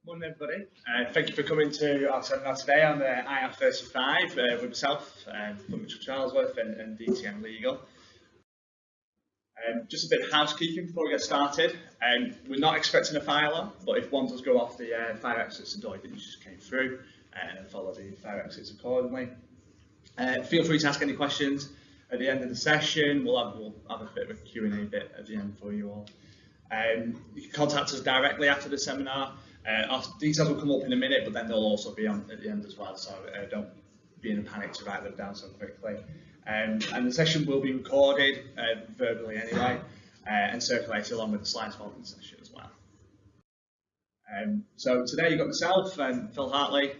Morning, everybody. Thank you for coming to our seminar today on the IR35 with myself, from Mitchell Charlesworth and DTM Legal. Just a bit of housekeeping before we get started. We're not expecting a fire alarm, but if one does go off, the fire exits and door that you just came through, and follow the fire exits accordingly. Feel free to ask any questions at the end of the session. We'll have a bit of a Q&A bit at the end for you all. You can contact us directly after the seminar. Our details will come up in a minute, but then they'll also be on at the end as well, so don't be in a panic to write them down so quickly. And the session will be recorded verbally anyway, and circulated along with the slides following the session as well. So today you've got myself and Phil Hartley,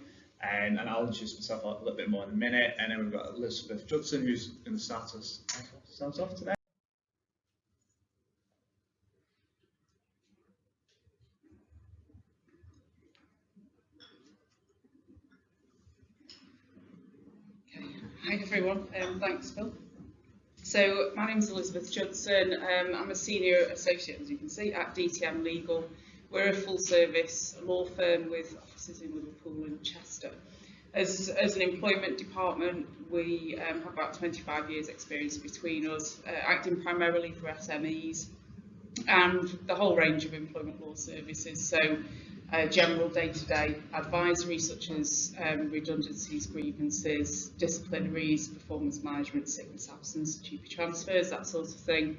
and I'll introduce myself a little bit more in a minute, and then we've got Elizabeth Judson, who's going to start us off today. Hi everyone, thanks Phil. So my name is Elizabeth Judson. I'm a senior associate, as you can see, at DTM Legal. We're a full service law firm with offices in Liverpool and Chester. As an employment department, we have about 25 years experience between us, acting primarily for SMEs and the whole range of employment law services. So general day-to-day advisory such as redundancies, grievances, disciplinaries, performance management, sickness absence, GP transfers, that sort of thing,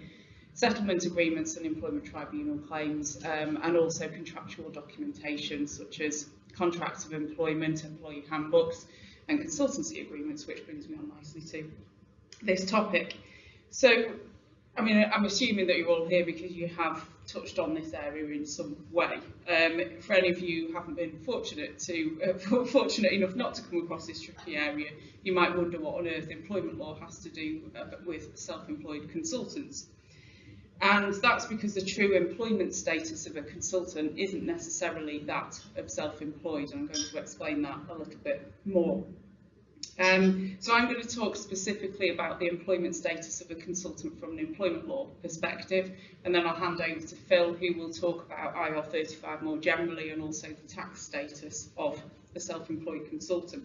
settlement agreements and employment tribunal claims, and also contractual documentation such as contracts of employment, employee handbooks and consultancy agreements, which brings me on nicely to this topic. So I mean, I'm assuming that you're all here because you have touched on this area in some way. For any of you who haven't been fortunate enough not to come across this tricky area, you might wonder what on earth employment law has to do with self-employed consultants. And that's because the true employment status of a consultant isn't necessarily that of self-employed, and I'm going to explain that a little bit more. So I'm going to talk specifically about the employment status of a consultant from an employment law perspective, and then I'll hand over to Phil, who will talk about IR35 more generally and also the tax status of a self-employed consultant.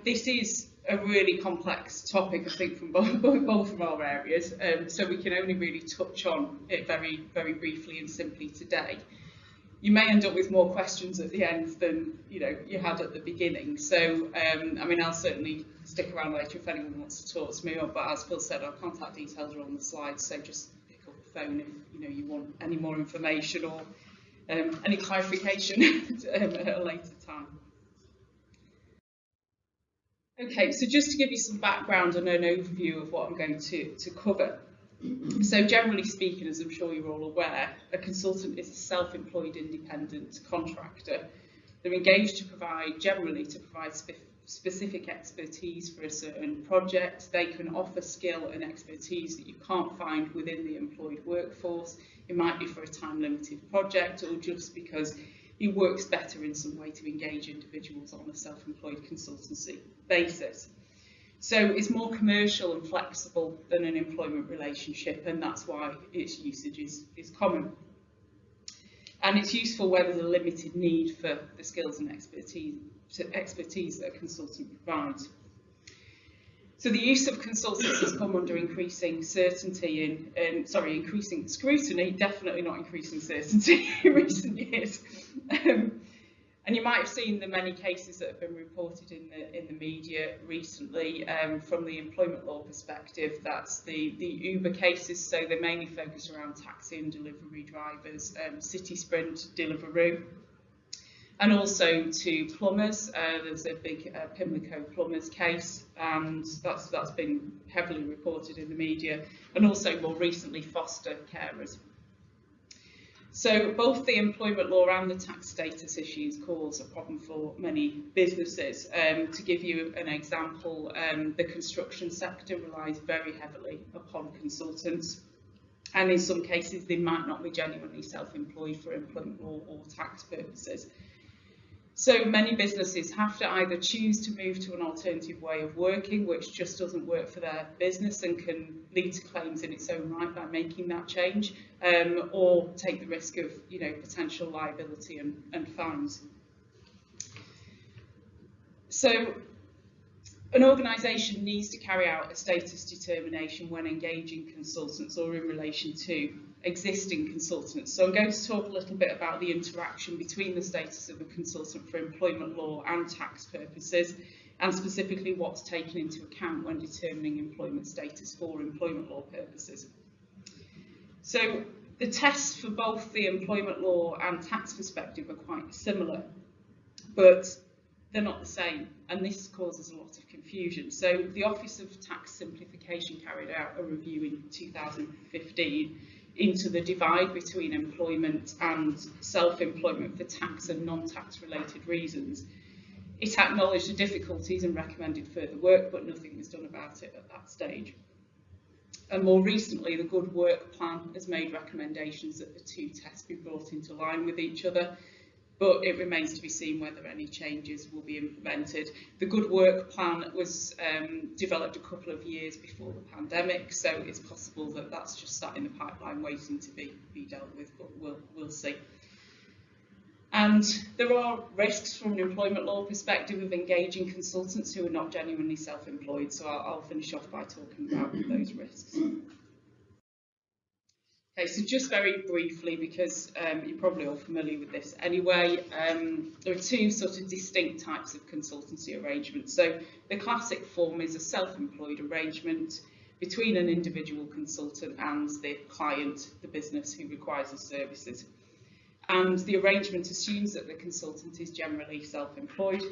This is a really complex topic, I think, from both of our areas, so we can only really touch on it very, very briefly and simply today. You may end up with more questions at the end than you had at the beginning. So, I mean, I'll certainly stick around later if anyone wants to talk to me. But as Phil said, our contact details are on the slides, so just pick up the phone if you want any more information or any clarification at a later time. Okay, so just to give you some background and an overview of what I'm going to cover. So generally speaking, as I'm sure you're all aware, a consultant is a self-employed independent contractor. They're engaged to provide specific expertise for a certain project. They can offer skill and expertise that you can't find within the employed workforce. It might be for a time-limited project or just because it works better in some way to engage individuals on a self-employed consultancy basis. So it's more commercial and flexible than an employment relationship, and that's why its usage is common. And it's useful where there's a limited need for the skills and expertise that a consultant provides. So the use of consultants has come under increasing scrutiny, definitely not increasing certainty in recent years. And you might have seen the many cases that have been reported in the media recently from the employment law perspective. That's the Uber cases, so they mainly focus around taxi and delivery drivers, City Sprint, Deliveroo, and also to plumbers. There's a big Pimlico plumbers case, and that's been heavily reported in the media, and also more recently foster carers. So both the employment law and the tax status issues cause a problem for many businesses. To give you an example, the construction sector relies very heavily upon consultants, and in some cases they might not be genuinely self-employed for employment law or tax purposes. So many businesses have to either choose to move to an alternative way of working, which just doesn't work for their business and can lead to claims in its own right by making that change, or take the risk of, potential liability and fines. So an organisation needs to carry out a status determination when engaging consultants or in relation to existing consultants. So I'm going to talk a little bit about the interaction between the status of a consultant for employment law and tax purposes, and specifically what's taken into account when determining employment status for employment law purposes. So the tests for both the employment law and tax perspective are quite similar, but they're not the same, and this causes a lot of confusion. So the Office of Tax Simplification carried out a review in 2015 into the divide between employment and self-employment for tax and non-tax related reasons. It acknowledged the difficulties and recommended further work, but nothing was done about it at that stage. And more recently, the Good Work Plan has made recommendations that the two tests be brought into line with each other, but it remains to be seen whether any changes will be implemented. The Good Work Plan was developed a couple of years before the pandemic, so it's possible that that's just sat in the pipeline waiting to be dealt with, but we'll see. And there are risks from an employment law perspective of engaging consultants who are not genuinely self-employed, so I'll finish off by talking about those risks. Okay, so just very briefly, because you're probably all familiar with this anyway, there are two sort of distinct types of consultancy arrangements. So the classic form is a self-employed arrangement between an individual consultant and the client, the business who requires the services. And the arrangement assumes that the consultant is generally self-employed.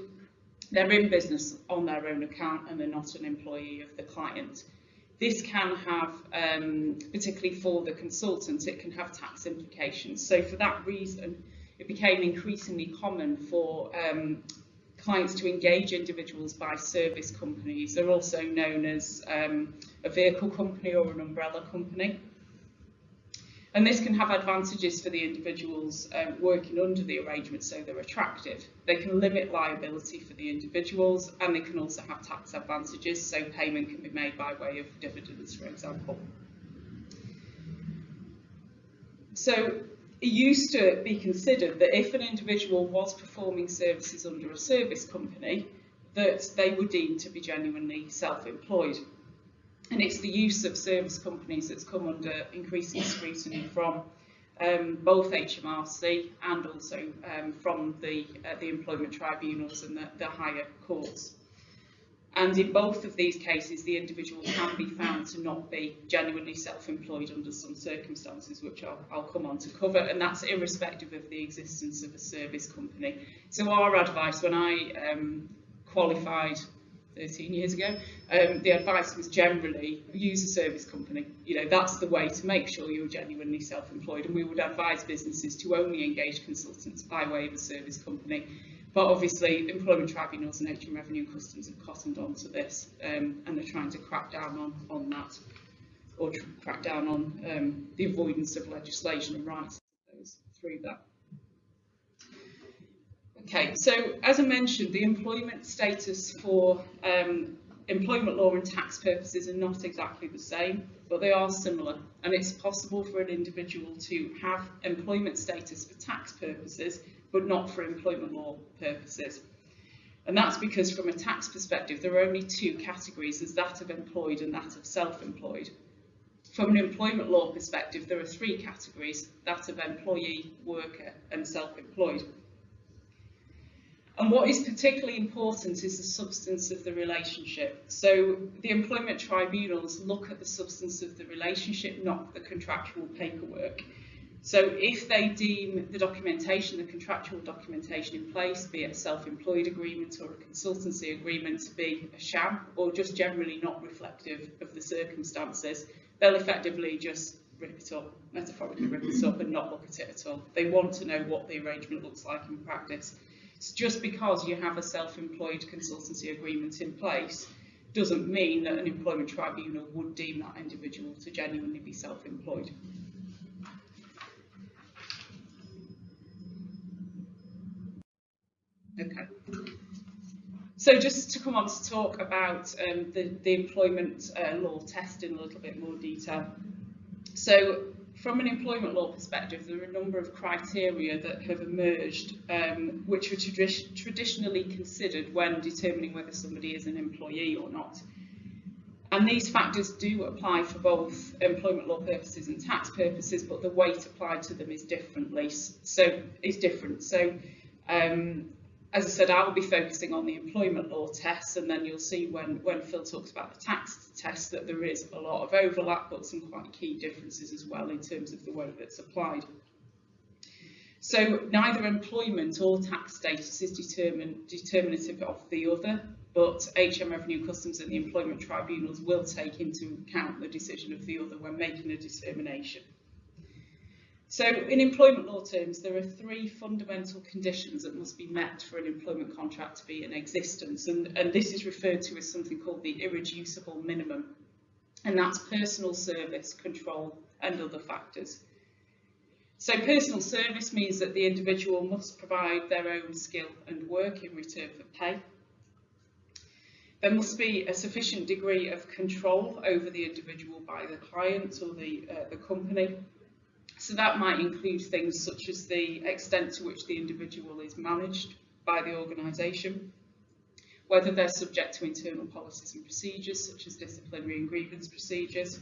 They're in business on their own account and they're not an employee of the client. This can have, particularly for the consultant, it can have tax implications. So for that reason, it became increasingly common for clients to engage individuals by service companies. They're also known as a vehicle company or an umbrella company. And this can have advantages for the individuals working under the arrangement, so they're attractive. They can limit liability for the individuals, and they can also have tax advantages, so payment can be made by way of dividends, for example. So it used to be considered that if an individual was performing services under a service company, that they were deemed to be genuinely self-employed. And it's the use of service companies that's come under increasing scrutiny from both HMRC and also from the employment tribunals and the higher courts. And in both of these cases, the individual can be found to not be genuinely self-employed under some circumstances, which I'll come on to cover, and that's irrespective of the existence of a service company. So our advice when I qualified 13 years ago, the advice was generally use a service company. That's the way to make sure you're genuinely self-employed, and we would advise businesses to only engage consultants by way of a service company. But obviously, employment tribunals and HM Revenue and Customs have cottoned on to this, and they're trying to crack down on that, or crack down on the avoidance of legislation and rights through that. Okay, so as I mentioned, the employment status for employment law and tax purposes are not exactly the same, but they are similar, and it's possible for an individual to have employment status for tax purposes, but not for employment law purposes. And that's because from a tax perspective, there are only two categories, there's that of employed and that of self-employed. From an employment law perspective, there are three categories, that of employee, worker, and self-employed. And what is particularly important is the substance of the relationship. So the employment tribunals look at the substance of the relationship, not the contractual paperwork. So if they deem the documentation, the contractual documentation in place, be it a self-employed agreement or a consultancy agreement, to be a sham or just generally not reflective of the circumstances, they'll effectively just rip it up, metaphorically rip it up, and not look at it at all. They want to know what the arrangement looks like in practice. So just because you have a self-employed consultancy agreement in place doesn't mean that an employment tribunal would deem that individual to genuinely be self-employed. Okay. So just to come on to talk about the employment law test in a little bit more detail. So from an employment law perspective, there are a number of criteria that have emerged which are traditionally considered when determining whether somebody is an employee or not. And these factors do apply for both employment law purposes and tax purposes, but the weight applied to them is different. So as I said, I will be focusing on the employment law tests, and then you'll see when Phil talks about the tax test that there is a lot of overlap, but some quite key differences as well in terms of the way that's applied. So neither employment or tax status is determinative of the other, but HM Revenue Customs and the employment tribunals will take into account the decision of the other when making a determination. So in employment law terms, there are 3 fundamental conditions that must be met for an employment contract to be in existence, and this is referred to as something called the irreducible minimum, and that's personal service, control and other factors. So personal service means that the individual must provide their own skill and work in return for pay. There must be a sufficient degree of control over the individual by the client or the company. So that might include things such as the extent to which the individual is managed by the organisation, whether they're subject to internal policies and procedures such as disciplinary and grievance procedures,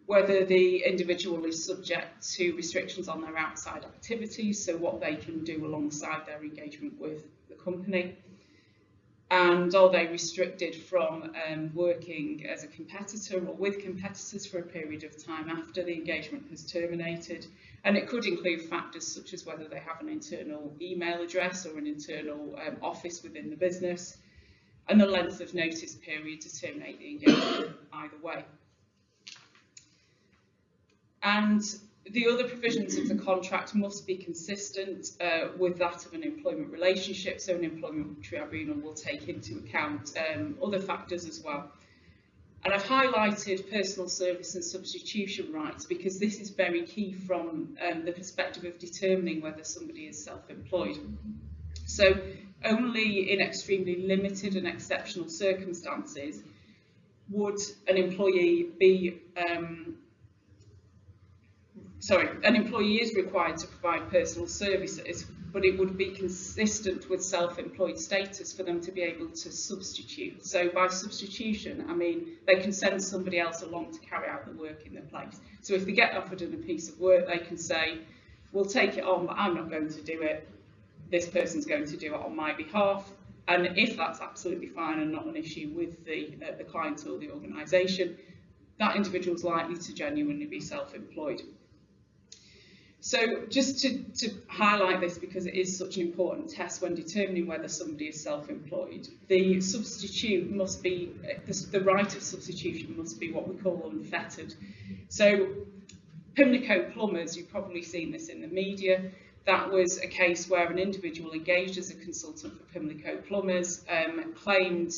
whether the individual is subject to restrictions on their outside activities, so what they can do alongside their engagement with the company, and are they restricted from working as a competitor or with competitors for a period of time after the engagement has terminated. And it could include factors such as whether they have an internal email address or an internal office within the business, and the length of notice period to terminate the engagement either way. And the other provisions of the contract must be consistent with that of an employment relationship, so an employment tribunal will take into account other factors as well. And I've highlighted personal service and substitution rights because this is very key from the perspective of determining whether somebody is self-employed. So only in extremely limited and exceptional circumstances would an employee be an employee is required to provide personal services, but it would be consistent with self-employed status for them to be able to substitute. So by substitution, I mean they can send somebody else along to carry out the work in their place. So if they get offered a piece of work, they can say, we'll take it on, but I'm not going to do it. This person's going to do it on my behalf. And if that's absolutely fine and not an issue with the client or the organisation, that individual is likely to genuinely be self-employed. So just to highlight this, because it is such an important test when determining whether somebody is self-employed, the substitute must be, the right of substitution must be what we call unfettered. So Pimlico Plumbers, you've probably seen this in the media, that was a case where an individual engaged as a consultant for Pimlico Plumbers claimed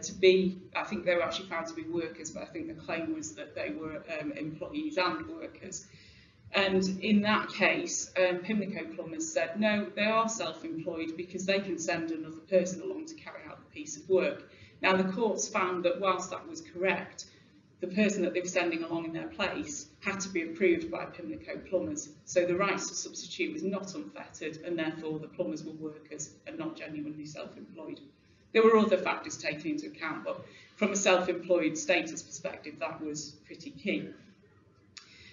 to be, I think they were actually found to be workers, but I think the claim was that they were employees and workers. And in that case, Pimlico Plumbers said, no, they are self-employed because they can send another person along to carry out the piece of work. Now, the courts found that whilst that was correct, the person that they were sending along in their place had to be approved by Pimlico Plumbers. So the rights to substitute was not unfettered, and therefore the plumbers were workers and not genuinely self-employed. There were other factors taken into account, but from a self-employed status perspective, that was pretty key.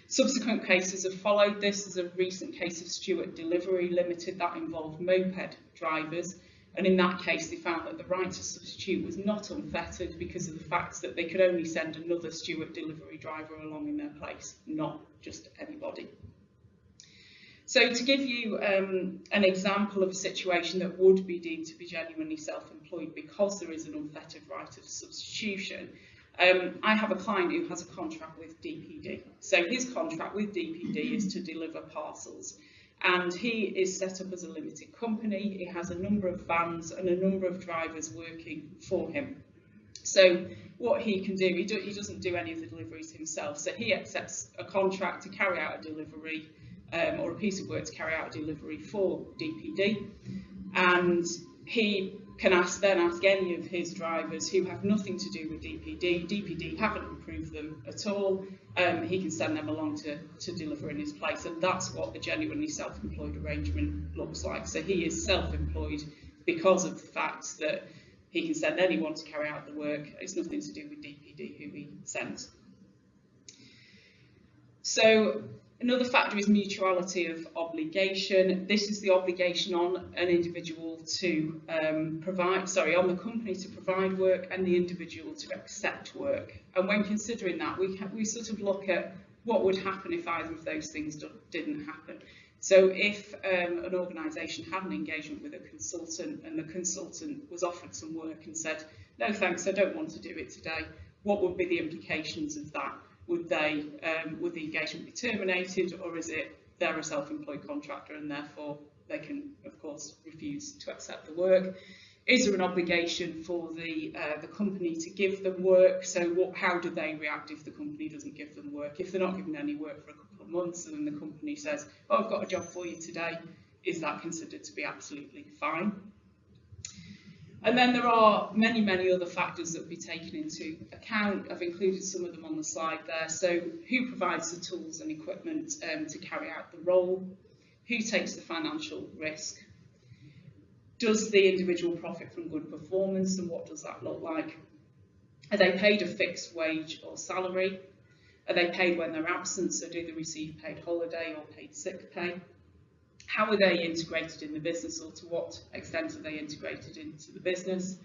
Subsequent cases have followed this. There's a recent case of Stewart Delivery Limited that involved moped drivers, and in that case they found that the right to substitute was not unfettered because of the fact that they could only send another Stewart Delivery driver along in their place, not just anybody. So to give you an example of a situation that would be deemed to be genuinely self-employed because there is an unfettered right of substitution, I have a client who has a contract with DPD. So his contract with DPD is to deliver parcels, and he is set up as a limited company. He has a number of vans and a number of drivers working for him. So what he can do, he doesn't do any of the deliveries himself, so he accepts a contract to carry out a delivery or a piece of work to carry out a delivery for DPD. and he can then ask any of his drivers who have nothing to do with DPD haven't approved them at all, he can send them along to deliver in his place, and that's what the genuinely self-employed arrangement looks like. So he is self-employed because of the fact that he can send anyone to carry out the work. It's nothing to do with DPD who he sends. So another factor is mutuality of obligation. This is the obligation on an individual to on the company to provide work and the individual to accept work. And when considering that, we sort of look at what would happen if either of those things didn't happen. So if an organisation had an engagement with a consultant and the consultant was offered some work and said, no thanks, I don't want to do it today, what would be the implications of that? Would the engagement be terminated, or is it they're a self-employed contractor and therefore they can, of course, refuse to accept the work? Is there an obligation for the company to give them work? So how do they react if the company doesn't give them work? If they're not given any work for a couple of months and then the company says, oh, I've got a job for you today, is that considered to be absolutely fine? And then there are many, many other factors that will be taken into account. I've included some of them on the slide there. So who provides the tools and equipment to carry out the role? Who takes the financial risk? Does the individual profit from good performance, and what does that look like? Are they paid a fixed wage or salary? Are they paid when they're absent, so do they receive paid holiday or paid sick pay? How are they integrated in the business, or to what extent are they integrated into the business?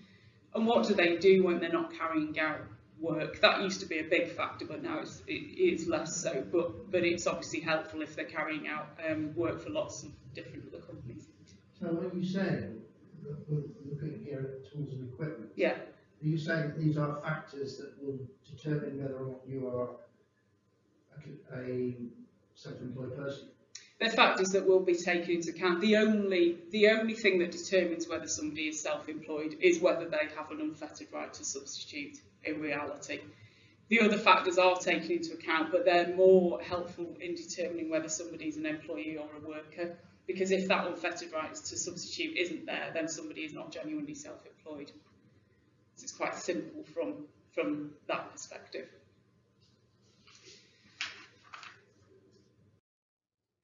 And what do they do when they're not carrying out work? That used to be a big factor, but now it is less so. But it's obviously helpful if they're carrying out work for lots of different other companies. So when you say, we're looking here at tools and equipment, yeah, are you saying that these are factors that will determine whether or not you are a self-employed person? They're factors that will be taken into account. The only thing that determines whether somebody is self-employed is whether they have an unfettered right to substitute in reality. The other factors are taken into account, but they're more helpful in determining whether somebody is an employee or a worker, because if that unfettered right to substitute isn't there, then somebody is not genuinely self-employed. So it's quite simple from that perspective.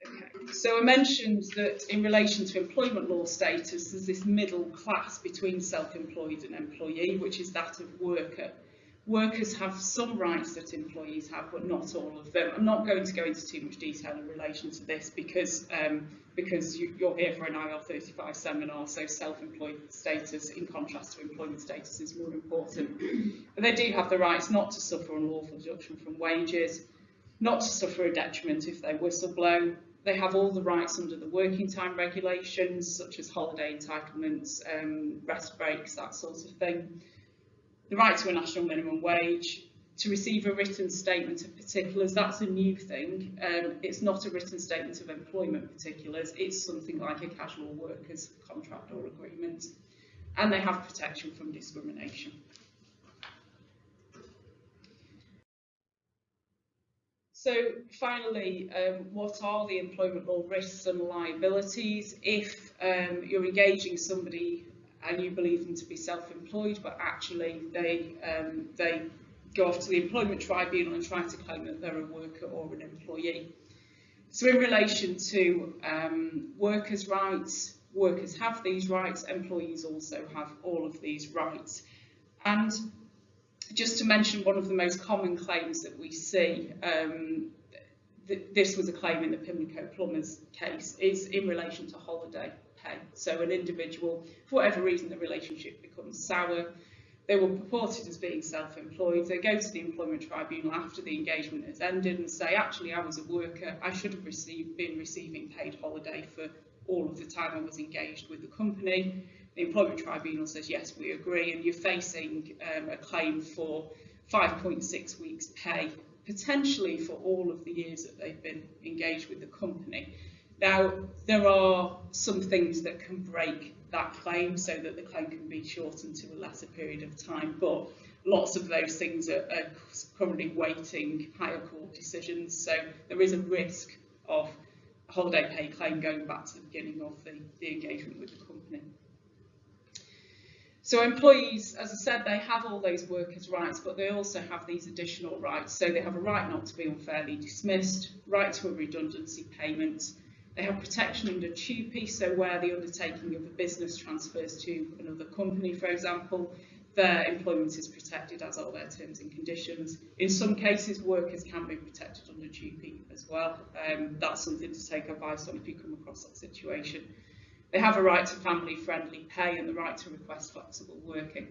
Okay. So I mentioned that in relation to employment law status, there's this middle class between self-employed and employee, which is that of worker. Workers have some rights that employees have, but not all of them. I'm not going to go into too much detail in relation to this because you're here for an IR35 seminar, so self-employed status in contrast to employment status is more important. But they do have the rights not to suffer unlawful deduction from wages, not to suffer a detriment if they whistleblow. They have all the rights under the working time regulations, such as holiday entitlements, rest breaks, that sort of thing. The right to a national minimum wage, to receive a written statement of particulars. That's a new thing. It's not a written statement of employment particulars. It's something like a casual workers contract or agreement. And they have protection from discrimination. So finally, what are the employment law risks and liabilities if you're engaging somebody and you believe them to be self-employed, but actually they go off to the employment tribunal and try to claim that they're a worker or an employee? So in relation to workers' rights, workers have these rights, employees also have all of these rights. And just to mention one of the most common claims that we see, this was a claim in the Pimlico Plumbers case, is in relation to holiday pay. So an individual, for whatever reason, the relationship becomes sour. They were purported as being self-employed. They go to the employment tribunal after the engagement has ended and say, actually, I was a worker. I should have been receiving paid holiday for all of the time I was engaged with the company. The employment tribunal says, yes, we agree, and you're facing a claim for 5.6 weeks pay, potentially for all of the years that they've been engaged with the company. Now, there are some things that can break that claim so that the claim can be shortened to a lesser period of time, but lots of those things are currently waiting higher court decisions, so there is a risk of holiday pay claim going back to the beginning of the engagement with the company. So employees, as I said, they have all those workers' rights, but they also have these additional rights. So they have a right not to be unfairly dismissed, right to a redundancy payment. They have protection under TUPE, so where the undertaking of a business transfers to another company, for example, their employment is protected, as are their terms and conditions. In some cases, workers can be protected under TUPE as well. That's something to take advice on if you come across that situation. They have a right to family-friendly pay and the right to request flexible working.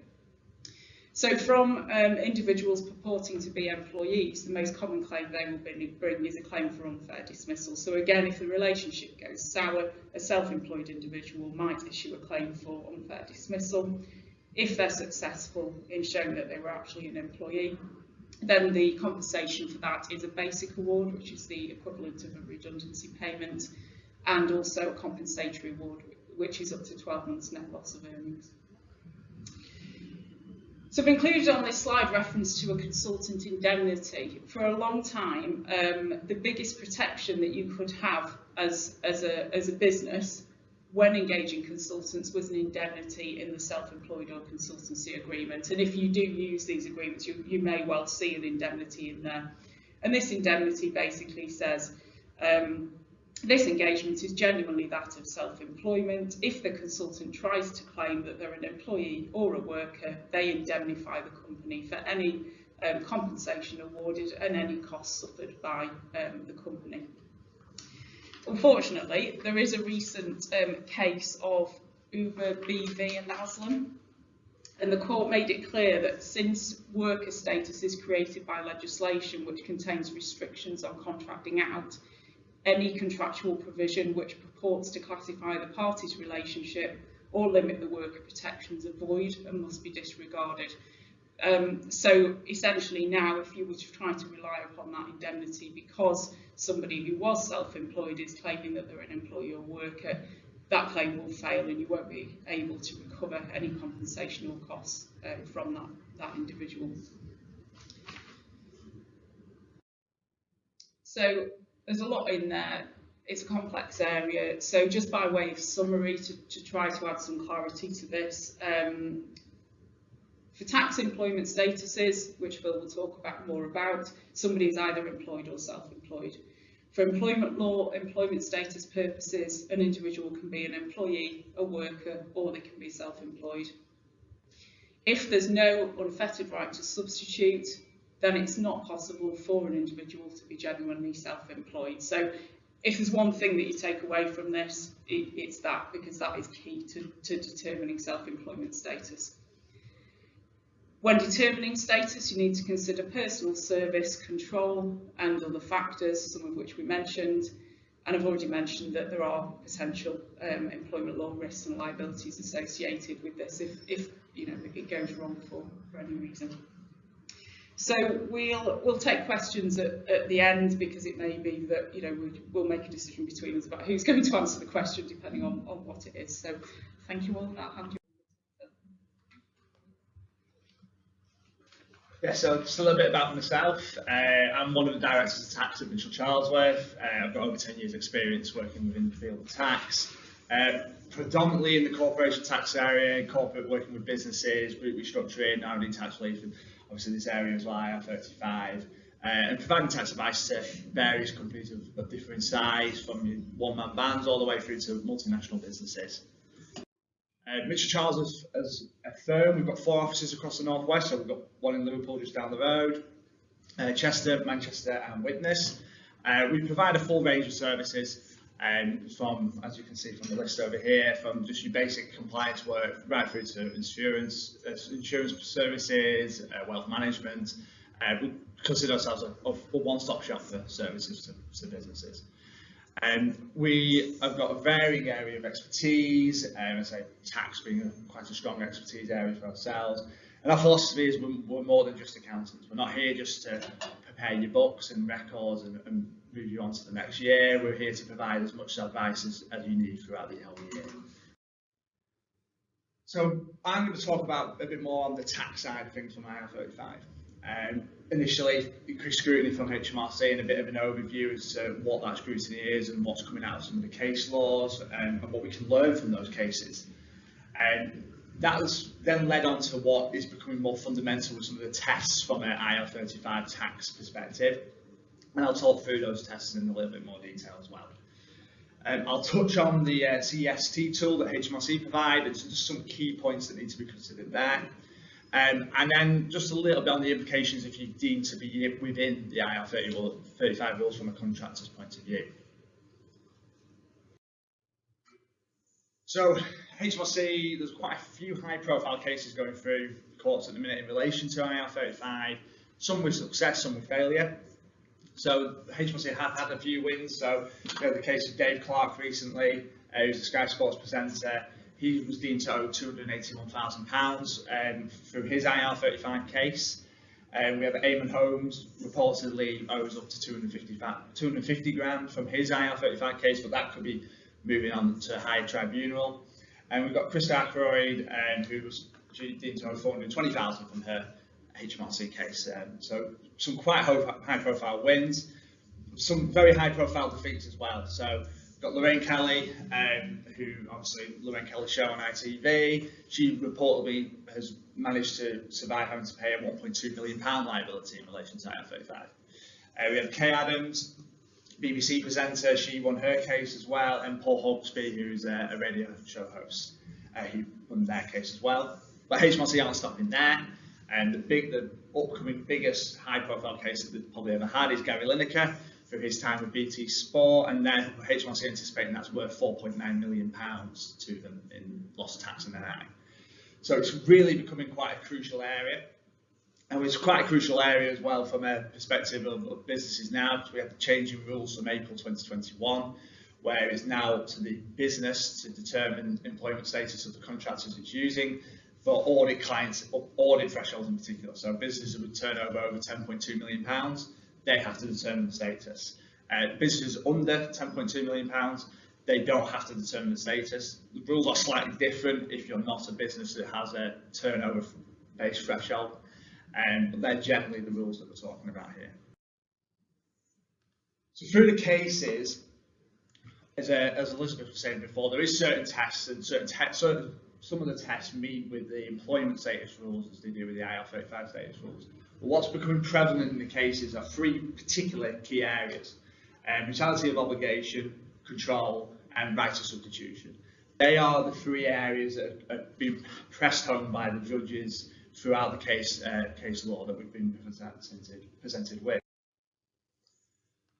So from individuals purporting to be employees, the most common claim they will bring is a claim for unfair dismissal. So again, if the relationship goes sour, a self-employed individual might issue a claim for unfair dismissal. If they're successful in showing that they were actually an employee, then the compensation for that is a basic award, which is the equivalent of a redundancy payment, and also a compensatory award, which is up to 12 months net loss of earnings. So I've included on this slide reference to a consultant indemnity. For a long time, the biggest protection that you could have as a business when engaging consultants was an indemnity in the self-employed or consultancy agreement. And if you do use these agreements, you may well see an indemnity in there. And this indemnity basically says, this engagement is genuinely that of self-employment. If the consultant tries to claim that they're an employee or a worker, they indemnify the company for any compensation awarded and any costs suffered by the company. Unfortunately, there is a recent case of Uber BV and Aslam, and the court made it clear that since worker status is created by legislation which contains restrictions on contracting out, any contractual provision which purports to classify the parties' relationship or limit the worker protections are void and must be disregarded. So essentially now, if you were to try to rely upon that indemnity because somebody who was self-employed is claiming that they're an employee or worker, that claim will fail and you won't be able to recover any compensation or costs from that individual. So there's a lot in there. It's a complex area. So just by way of summary, to try to add some clarity to this, for tax employment statuses, which Phil will talk more about, somebody is either employed or self-employed. For employment law, employment status purposes, an individual can be an employee, a worker, or they can be self-employed. If there's no unfettered right to substitute, then it's not possible for an individual to be genuinely self-employed. So if there's one thing that you take away from this, it's that, because that is key to determining self-employment status. When determining status, you need to consider personal service, control, and other factors, some of which we mentioned. And I've already mentioned that there are potential employment law risks and liabilities associated with this if it goes wrong for any reason. So we'll take questions at the end, because it may be that we'll make a decision between us about who's going to answer the question depending on what it is. So thank you all. I'll hand you. Yeah, so just a little bit about myself. I'm one of the directors of tax at Mitchell Charlesworth. I've got over 10 years experience working within the field of tax, predominantly in the corporation tax area, corporate working with businesses, group restructuring, R&D tax relief, and obviously this area as well, IR35, and providing tax advice to various companies of different size, from one-man bands all the way through to multinational businesses. Mitchell Charles as a firm, we've got 4 offices across the northwest, so we've got one in Liverpool just down the road, Chester, Manchester and Widnes. We provide a full range of services, from, as you can see from the list over here, from just your basic compliance work right through to insurance services, wealth management. We consider ourselves a one-stop shop for services to businesses. We have got a varying area of expertise, I say tax being quite a strong expertise area for ourselves. And our philosophy is we're more than just accountants. We're not here just to prepare your books and records and move you on to the next year. We're here to provide as much advice as you need throughout the whole year. So I'm going to talk about a bit more on the tax side of things from IR35. initially increased scrutiny from HMRC and a bit of an overview as to what that scrutiny is and what's coming out of some of the case laws and what we can learn from those cases. And that has then led on to what is becoming more fundamental with some of the tests from an IR35 tax perspective. And I'll talk through those tests in a little bit more detail as well. I'll touch on the CEST tool that HMRC provide and just some key points that need to be considered there. And then just a little bit on the implications if you deem to be within the IR35 rules from a contractor's point of view. So HMRC, there's quite a few high profile cases going through the courts at the minute in relation to IR35, some with success, some with failure. So HMRC have had a few wins. So we had the case of Dave Clark recently, who's a Sky Sports presenter. He was deemed to owe £281,000 through his IR35 case. We have Eamon Holmes reportedly owes up to 250 grand from his IR35 case, but that could be moving on to a higher tribunal. And we've got Krista Ackroyd, who was deemed to owe 420,000 from her HMRC case. So some quite high profile wins, some very high profile defeats as well. So we've got Lorraine Kelly, who obviously Lorraine Kelly's show on ITV. She reportedly has managed to survive having to pay a £1.2 million liability in relation to IR35. We have Kay Adams, BBC presenter. She won her case as well, and Paul Hawksby, who's a radio show host, he won their case as well. But HMRC aren't stopping there. And the upcoming biggest high-profile case that they've probably ever had is Gary Lineker through his time with BT Sport, and then HMRC anticipating that's worth £4.9 million to them in lost tax and NI. So it's really becoming quite a crucial area, and it's quite a crucial area as well from a perspective of businesses now, because we have the changing rules from April 2021, where it's now up to the business to determine employment status of the contractors it's using. For audit clients, audit thresholds in particular. So businesses with turnover over £10.2 million, they have to determine the status. Businesses under £10.2 million, they don't have to determine the status. The rules are slightly different if you're not a business that has a turnover-based threshold, but they're generally the rules that we're talking about here. So through the cases, as Elizabeth was saying before, there is certain tests and some of the tests meet with the employment status rules as they do with the IR35 status rules. But what's becoming prevalent in the cases are three particular key areas: mutuality of obligation, control, and right of substitution. They are the three areas that have been pressed home by the judges throughout the case law that we've been presented with.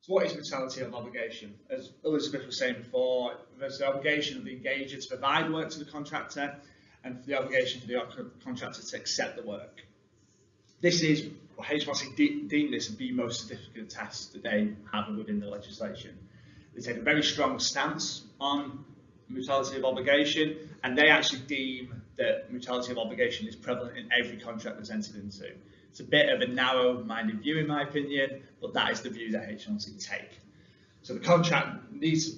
So what is mutuality of obligation? As Elizabeth was saying before, there's the obligation of the engager to provide work to the contractor and the obligation for the contractor to accept the work. This is, HMRC deemed this the most significant test that they have within the legislation. They take a very strong stance on mutuality of obligation, and they actually deem that mutuality of obligation is prevalent in every contract that's entered into. It's a bit of a narrow-minded view, in my opinion, but that is the view that HMRC take. So the contract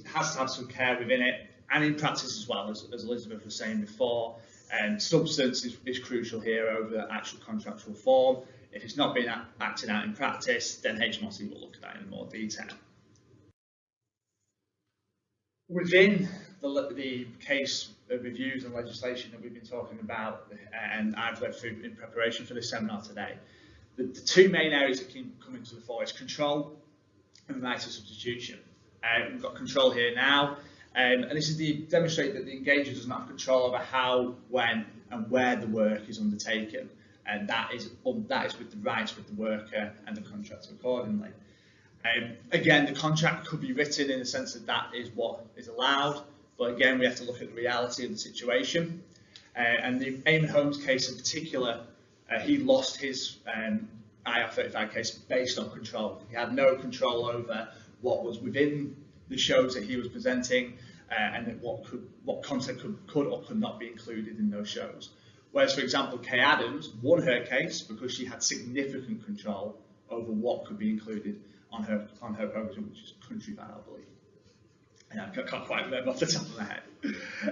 has to have some care within it, and in practice as well, as Elizabeth was saying before, and substance is crucial here over the actual contractual form. If it's not being acted out in practice, then HMRC will look at that in more detail. Within the case reviews and legislation that we've been talking about, and I've read through in preparation for this seminar today, the two main areas that can come into the fore is control and right of substitution. We've got control here now, and this is to demonstrate that the engager does not have control over how, when, and where the work is undertaken, and that is with the rights with the worker and the contractor accordingly. Again, the contract could be written in the sense that that is what is allowed, but again, we have to look at the reality of the situation. And the Eamon Holmes case in particular, he lost his IR35 case based on control. He had no control over what was within the shows that he was presenting, and what content could or could not be included in those shows. Whereas, for example, Kay Adams won her case because she had significant control over what could be included on her programme, which is Country Fan, I believe. I can't quite remember off the top of my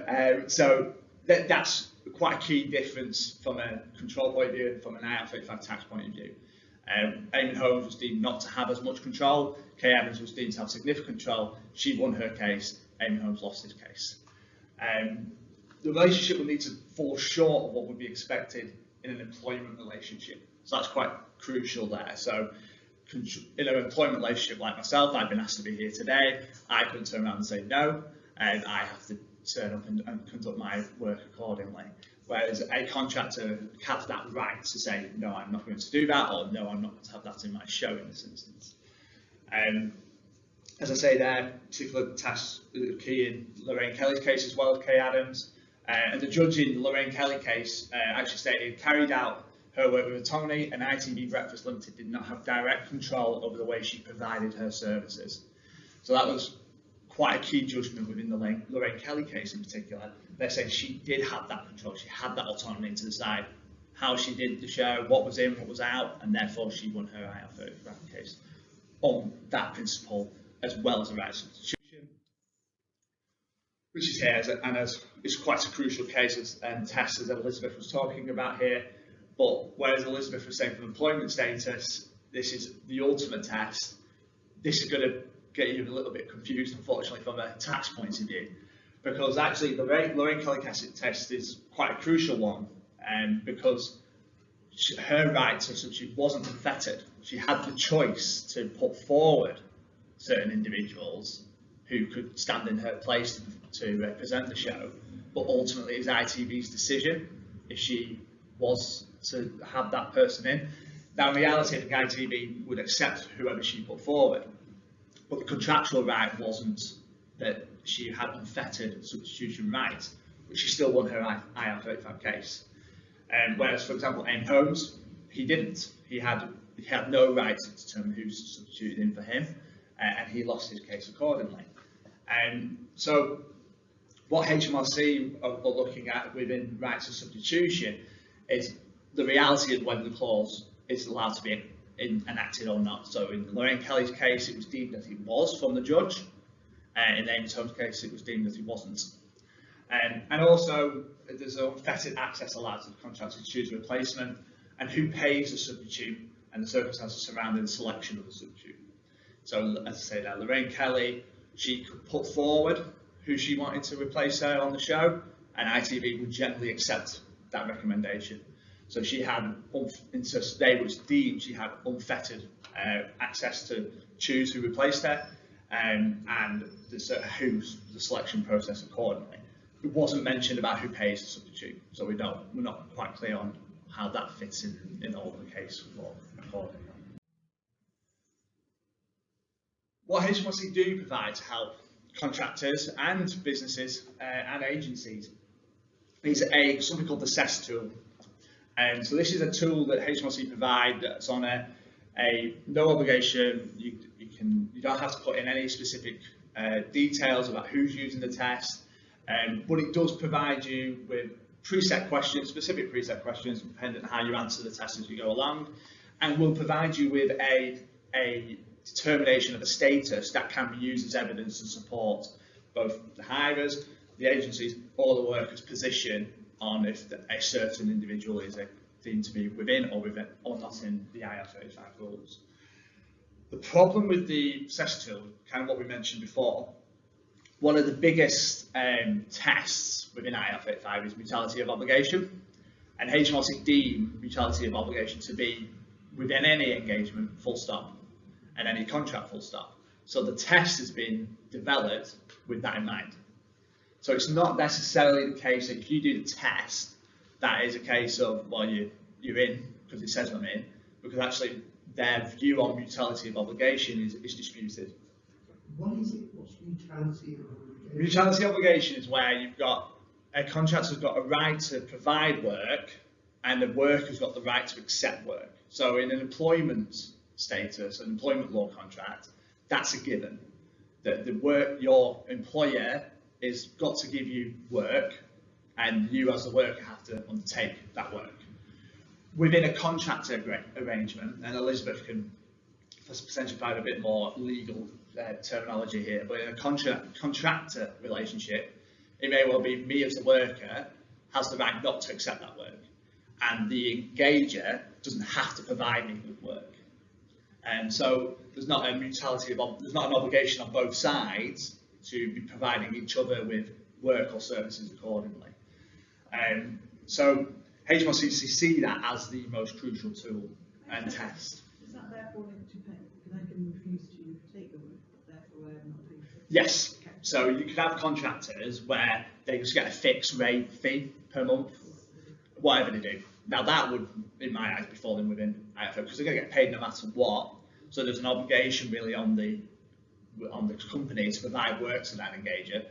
head. So that's quite a key difference from a control point of view and from an IR35 tax point of view. Eamon Holmes was deemed not to have as much control. Kay Adams was deemed to have significant control. She won her case. Eamon Holmes lost his case. The relationship will need to fall short of what would be expected in an employment relationship. So that's quite crucial there. So in an employment relationship like myself, I've been asked to be here today. I couldn't turn around and say no, and I have to turn up and conduct my work accordingly. Whereas a contractor has that right to say, no, I'm not going to do that, or no, I'm not going to have that in my show in this instance. As I say there, particular tests are key in Lorraine Kelly's case as well as Kay Adams. And the judge in the Lorraine Kelly case actually stated, carried out her work with autonomy, and ITV Breakfast Limited did not have direct control over the way she provided her services. So that was quite a key judgment within the Lorraine Kelly case in particular. They're saying she did have that control, she had that autonomy to decide how she did the show, what was in, what was out, and therefore she won her IR35 case on that principle, as well as the right of substitution, which is here, and as it's quite a crucial case and test as Elizabeth was talking about here. But whereas Elizabeth was saying from employment status, this is the ultimate test, this is going to get you a little bit confused, unfortunately, from a tax point of view, because actually the Lorraine Kelly test is quite a crucial one, because her right to substitute wasn't unfettered. She had the choice to put forward certain individuals who could stand in her place to present the show, but ultimately it's ITV's decision if she was to have that person in. Now in reality, I think ITV would accept whoever she put forward, but the contractual right wasn't that she had unfettered substitution rights, but she still won her IR35 case. Whereas, for example, Eamon Holmes, he didn't. He had no right to determine who's substituted in for him, and he lost his case accordingly. So what HMRC are looking at within rights of substitution is the reality of whether the clause is allowed to be enacted or not. So in Lorraine Kelly's case, it was deemed that it was from the judge. In Eamon Holmes' case, it was deemed that it wasn't. And also, there's unfettered access allowed to the contractor to choose a replacement, and who pays the substitute, and the circumstances surrounding the selection of the substitute. So, as I say now, Lorraine Kelly, she could put forward who she wanted to replace her on the show, and ITV would generally accept that recommendation. So she had, they was deemed she had unfettered access to choose who replaced her, and the selection process accordingly. It wasn't mentioned about who pays the substitute, so we're not quite clear on how that fits in all the case accordingly. What HMRC do provide to help contractors and businesses and agencies is something called the CESS tool. So this is a tool that HMRC provide that's on a no obligation. You don't have to put in any specific details about who's using the test, but it does provide you with preset questions, specific preset questions, depending on how you answer the test as you go along, and will provide you with a determination of a status that can be used as evidence to support both the hirers, the agencies, or the workers' position on if a certain individual is deemed to be within or not in the IR35 rules. The problem with the CESS tool, kind of what we mentioned before, one of the biggest tests within IR35 is mutuality of obligation, and HMRC deem mutuality of obligation to be within any engagement, full stop, and any contract, full stop. So the test has been developed with that in mind. So it's not necessarily the case that if you do the test, that is a case of, well, you're in because it says I'm in, because actually their view on mutuality of obligation is disputed. What is it? What's mutuality of obligation? Mutuality of obligation is where you've got a contractor's got a right to provide work, and the worker's got the right to accept work. So in an employment status, an employment law contract, that's a given. That the work, your employer is got to give you work, and you as the worker have to undertake that work. Within a contractor arrangement, and Elizabeth can potentially provide a bit more legal terminology here, but in a contractor relationship, it may well be me as the worker has the right not to accept that work, and the engager doesn't have to provide me with work. And so there's not a mutuality of, there's not an obligation on both sides to be providing each other with work or services accordingly. So HMRCC see that as the most crucial tool and test. Is that therefore linked to pay? Because I can refuse to take the work, but therefore I have not paid for it. Yes. So you could have contractors where they just get a fixed rate fee per month, whatever they do. Now that would, in my eyes, be falling within IR35 because they're going to get paid no matter what. So there's an obligation really on the company to provide work to that engager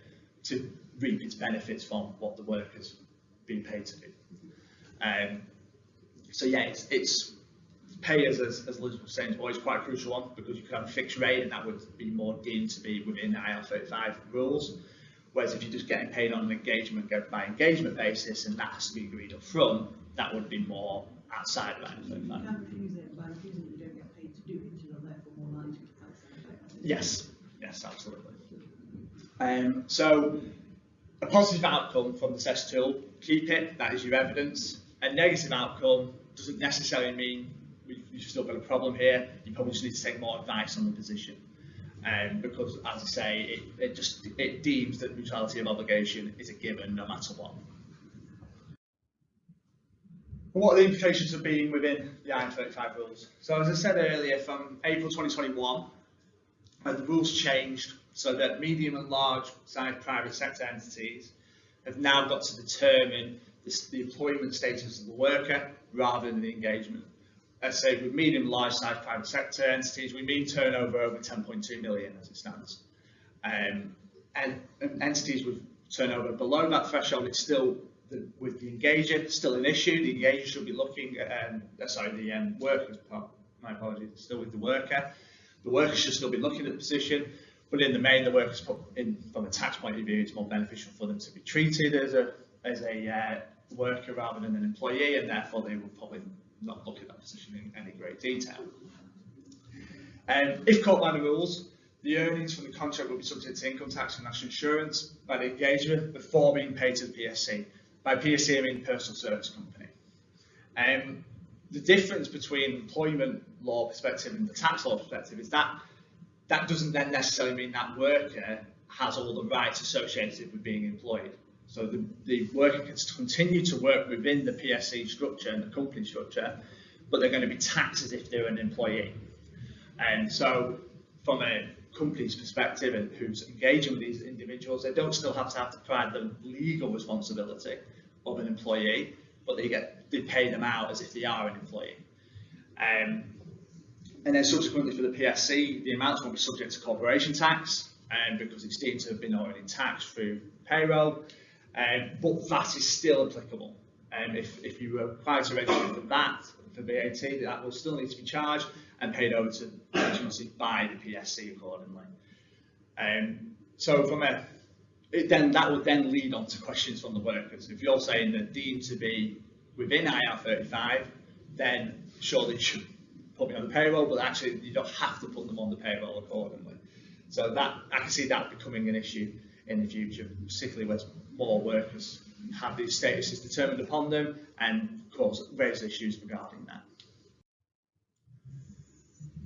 to reap its benefits from what the worker's being paid to do. So yeah, it's pay as Elizabeth was saying is always quite a crucial one because you could have a fixed rate and that would be more deemed to be within IR35 rules. Whereas if you're just getting paid on an engagement by engagement basis and that has to be agreed up front, that would be more outside of IR35. You can refuse it, by refusing it you don't get paid to do it, you are therefore more likely to cancel it. Yes, yes, absolutely. So a positive outcome from the test tool, keep it, that is your evidence. A negative outcome doesn't necessarily mean you've still got a problem here, you probably just need to take more advice on the position. Because, as I say, it deems that mutuality of obligation is a given no matter what. What are the implications of being within the IR35 rules? So, as I said earlier, from April 2021, the rules changed so that medium and large sized private sector entities have now got to determine the employment status of the worker rather than the engagement. Let's say with medium and large sized private sector entities, we mean turnover over 10.2 million as it stands. And entities with turnover below that threshold, it's still, with the engager, still an issue. The engager should be looking at, the worker's part, my apologies, still with the worker. The worker should still be looking at the position, but in the main, the workers put in, from a tax point of view, it's more beneficial for them to be treated as a worker rather than an employee, and therefore they will probably not look at that position in any great detail. If caught by the rules, the earnings from the contract will be subject to income tax and national insurance by the engager before being paid to the PSC. By PSC, I mean personal service company. The difference between employment law perspective and the tax law perspective is that doesn't then necessarily mean that worker has all the rights associated with being employed. So the worker can continue to work within the PSC structure and the company structure, but they're going to be taxed as if they're an employee. And so from a company's perspective and who's engaging with these individuals, they don't still have to provide the legal responsibility of an employee, but they pay them out as if they are an employee. And then subsequently for the PSC, the amounts won't be subject to corporation tax because it's deemed to have been already taxed through payroll. But VAT is still applicable. If you were required to register for VAT, that will still need to be charged and paid over to HMRC by the PSC accordingly. So that would then lead on to questions from the workers. If you're saying they're deemed to be within IR35, then surely you should put me on the payroll, but actually you don't have to put them on the payroll accordingly. So I can see that becoming an issue in the future, particularly when more workers have these statuses determined upon them and of course raise issues regarding that.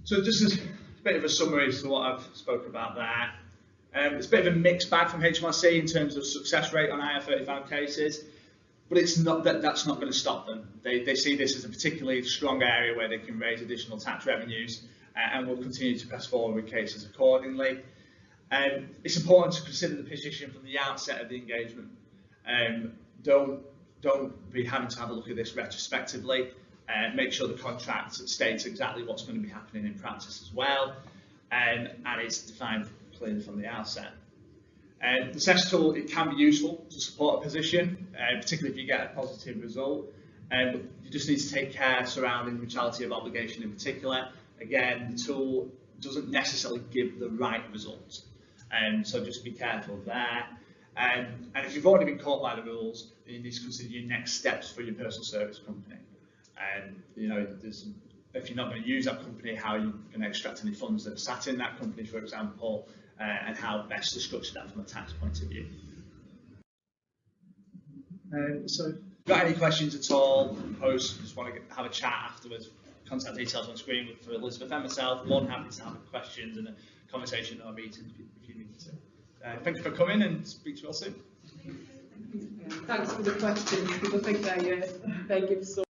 So just as a bit of a summary as to what I've spoken about there. It's a bit of a mixed bag from HMRC in terms of success rate on IR35 cases, but it's not that's not going to stop them. They see this as a particularly strong area where they can raise additional tax revenues and will continue to press forward with cases accordingly. It's important to consider the position from the outset of the engagement. Don't be having to have a look at this retrospectively. Make sure the contract states exactly what's going to be happening in practice as well, and it's defined clearly from the outset. The test tool, it can be useful to support a position, particularly if you get a positive result. But you just need to take care surrounding mutuality of obligation in particular. Again, the tool doesn't necessarily give the right results. So just be careful there. And if you've already been caught by the rules, then you need to consider your next steps for your personal service company. And if you're not going to use that company, how you're going to extract any funds that are sat in that company, for example, and how best to structure that from a tax point of view. So, if you've got any questions at all, just want to have a chat afterwards, contact details on screen for Elizabeth and myself. More than happy to have questions and a conversation or a meeting if you need to. Thank you for coming, and speak to you all soon. Thanks for the questions, because I think they give so